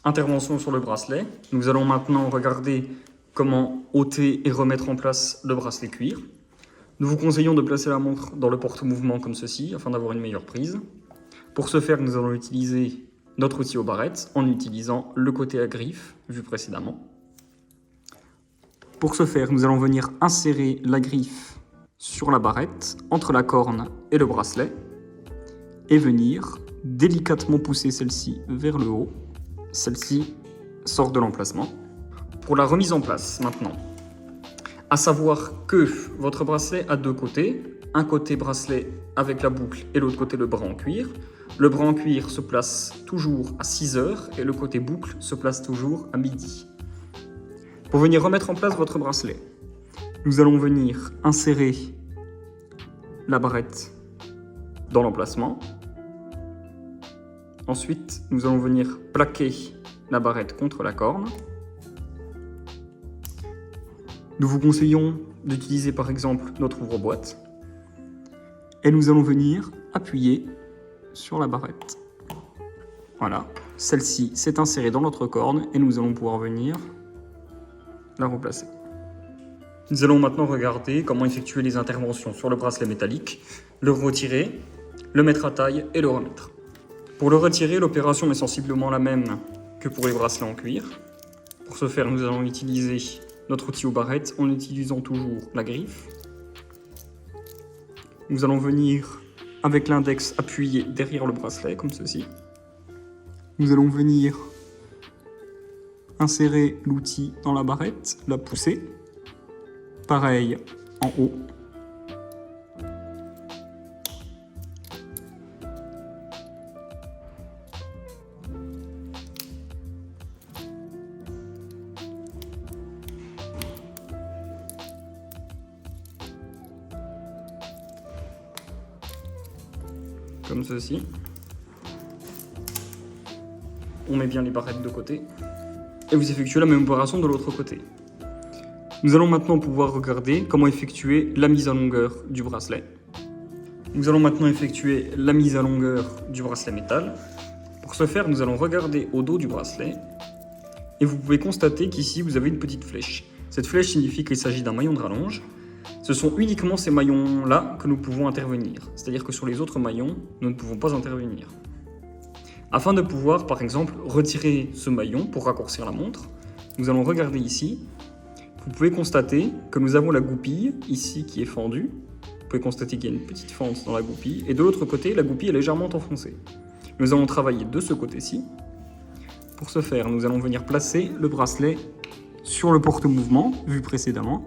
Intervention sur le bracelet. Nous allons maintenant regarder comment ôter et remettre en place le bracelet cuir. Nous vous conseillons de placer la montre dans le porte-mouvement comme ceci, afin d'avoir une meilleure prise. Pour ce faire, nous allons utiliser notre outil aux barrettes en utilisant le côté à griffe, vu précédemment. Pour ce faire, nous allons venir insérer la griffe sur la barrette, entre la corne et le bracelet, et venir délicatement pousser celle-ci vers le haut. Celle-ci sort de l'emplacement. Pour la remise en place, maintenant, à savoir que votre bracelet a deux côtés, un côté bracelet avec la boucle et l'autre côté le bras en cuir. Le bras en cuir se place toujours à 6 heures et le côté boucle se place toujours à midi. Pour venir remettre en place votre bracelet, nous allons venir insérer la barrette dans l'emplacement. Ensuite, nous allons venir plaquer la barrette contre la corne. Nous vous conseillons d'utiliser par exemple notre ouvre-boîte. Et nous allons venir appuyer sur la barrette. Voilà, celle-ci s'est insérée dans notre corne et nous allons pouvoir venir la replacer. Nous allons maintenant regarder comment effectuer les interventions sur le bracelet métallique, le retirer, le mettre à taille et le remettre. Pour le retirer, l'opération est sensiblement la même que pour les bracelets en cuir. Pour ce faire, nous allons utiliser notre outil aux barrettes en utilisant toujours la griffe. Nous allons venir avec l'index appuyer derrière le bracelet, comme ceci. Nous allons venir insérer l'outil dans la barrette, la pousser. Pareil en haut. Comme ceci. On met bien les barrettes de côté. Et vous effectuez la même opération de l'autre côté. Nous allons maintenant pouvoir regarder comment effectuer la mise à longueur du bracelet. Nous allons maintenant effectuer la mise à longueur du bracelet métal. Pour ce faire, nous allons regarder au dos du bracelet. Et vous pouvez constater qu'ici, vous avez une petite flèche. Cette flèche signifie qu'il s'agit d'un maillon de rallonge. Ce sont uniquement ces maillons-là que nous pouvons intervenir. C'est-à-dire que sur les autres maillons, nous ne pouvons pas intervenir. Afin de pouvoir, par exemple, retirer ce maillon pour raccourcir la montre, nous allons regarder ici. Vous pouvez constater que nous avons la goupille, ici, qui est fendue. Vous pouvez constater qu'il y a une petite fente dans la goupille. Et de l'autre côté, la goupille est légèrement enfoncée. Nous allons travailler de ce côté-ci. Pour ce faire, nous allons venir placer le bracelet sur le porte-mouvement, vu précédemment.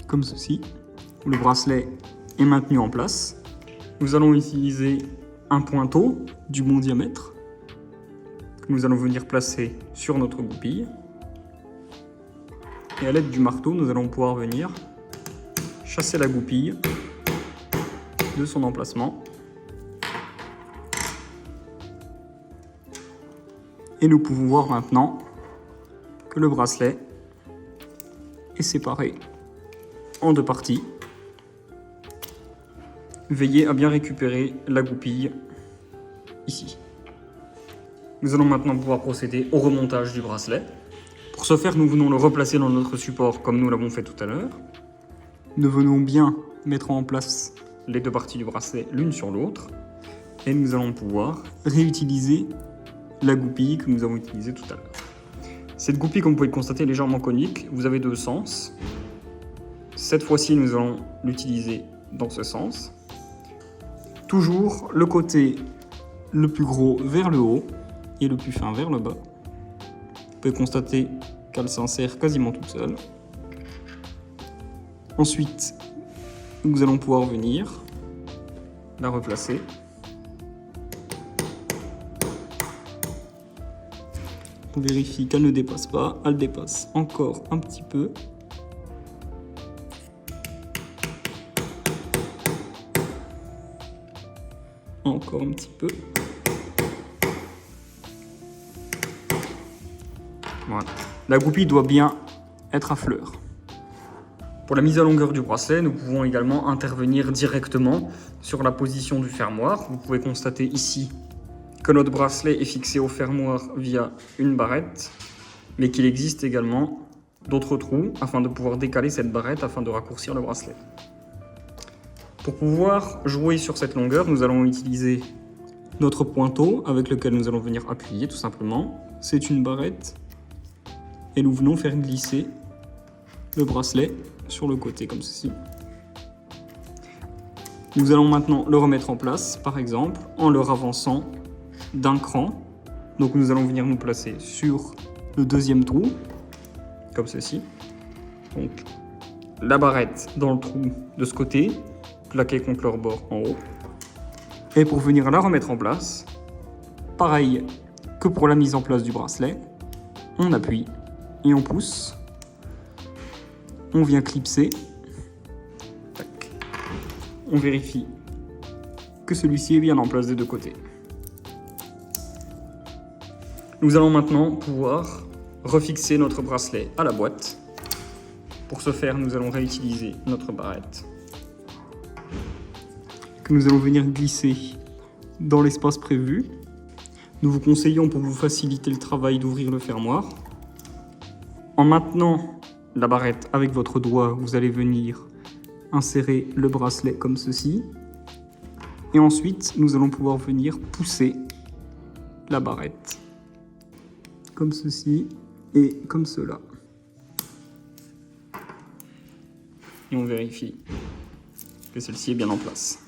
Comme ceci. Le bracelet est maintenu en place. Nous allons utiliser un pointeau du bon diamètre que nous allons venir placer sur notre goupille. Et à l'aide du marteau, nous allons pouvoir venir chasser la goupille de son emplacement. Et nous pouvons voir maintenant que le bracelet est séparé en deux parties. Veillez à bien récupérer la goupille ici. Nous allons maintenant pouvoir procéder au remontage du bracelet. Pour ce faire, nous venons le replacer dans notre support comme nous l'avons fait tout à l'heure. Nous venons bien mettre en place les deux parties du bracelet l'une sur l'autre. Et nous allons pouvoir réutiliser la goupille que nous avons utilisée tout à l'heure. Cette goupille, comme vous pouvez le constater, est légèrement conique. Vous avez deux sens. Cette fois-ci, nous allons l'utiliser dans ce sens. Toujours le côté le plus gros vers le haut et le plus fin vers le bas. Vous pouvez constater qu'elle s'insère quasiment toute seule. Ensuite, nous allons pouvoir venir la replacer. On vérifie qu'elle ne dépasse pas. Elle dépasse encore un petit peu. Encore un petit peu. Voilà. La goupille doit bien être à fleur. Pour la mise à longueur du bracelet, nous pouvons également intervenir directement sur la position du fermoir. Vous pouvez constater ici que notre bracelet est fixé au fermoir via une barrette, mais qu'il existe également d'autres trous afin de pouvoir décaler cette barrette afin de raccourcir le bracelet. Pour pouvoir jouer sur cette longueur, nous allons utiliser notre pointeau avec lequel nous allons venir appuyer tout simplement. C'est une barrette et nous venons faire glisser le bracelet sur le côté comme ceci. Nous allons maintenant le remettre en place, par exemple, en le ravançant d'un cran. Donc nous allons venir nous placer sur le deuxième trou, comme ceci. Donc la barrette dans le trou de ce côté, plaquée contre leur bord en haut. Et pour venir la remettre en place, pareil que pour la mise en place du bracelet, on appuie et on pousse. On vient clipser. On vérifie que celui-ci est bien en place des deux côtés. Nous allons maintenant pouvoir refixer notre bracelet à la boîte. Pour ce faire, nous allons réutiliser notre barrette que nous allons venir glisser dans l'espace prévu. Nous vous conseillons, pour vous faciliter le travail, d'ouvrir le fermoir. En maintenant la barrette avec votre doigt, vous allez venir insérer le bracelet comme ceci. Et ensuite, nous allons pouvoir venir pousser la barrette comme ceci et comme cela. Et on vérifie que celle-ci est bien en place.